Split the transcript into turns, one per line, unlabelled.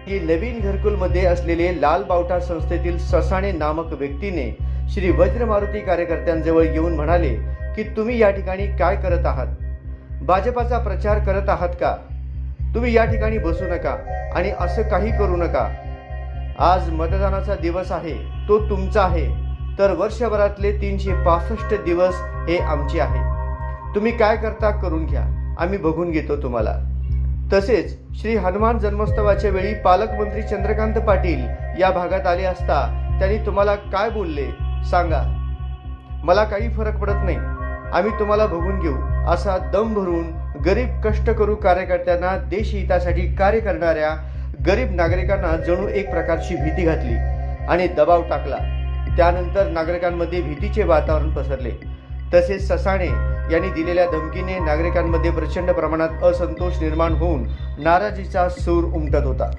की नवीन घरकुलमध्ये असलेले लाल बावटा संस्थेतील ससाणे नामक व्यक्तीने श्री वज्रमारुती कार्यकर्त्यांजवळ येऊन म्हणाले की तुम्ही या ठिकाणी काय करत आहात? भाजपाचा प्रचार करत आहात का? तुम्ही या ठिकाणी बसू नका आणि असं काही करू नका. आज मतदानाचा दिवस आहे, तो तुमचा आहे, तर वर्षभरातले 365 दिवस हे आमचे आहे. तुम्ही काय करता करून घ्या, आम्ही बघून घेतो तुम्हाला. तसेच श्री हनुमान जन्मोत्सवाच्या वेळी पालकमंत्री चंद्रकांत पाटील या भागात आले असता त्यांनी तुम्हाला काय बोलले सांगा. मला काही फरक पडत नाही, आम्ही तुम्हाला बघून घेऊ असा दम भरून गरीब कष्टकरू कार्यकर्त्यांना देशहितासाठी कार्य करणाऱ्या गरीब नागरिकांना जणू एक प्रकारची भीती घातली आणि दबाव टाकला. त्यानंतर नागरिकांमध्ये भीतीचे वातावरण पसरले. तसेच ससाणे यांनी दिलेल्या धमकीने नागरिकांमध्ये प्रचंड प्रमाणात असंतोष निर्माण होऊन नाराजीचा सूर उमटत होता.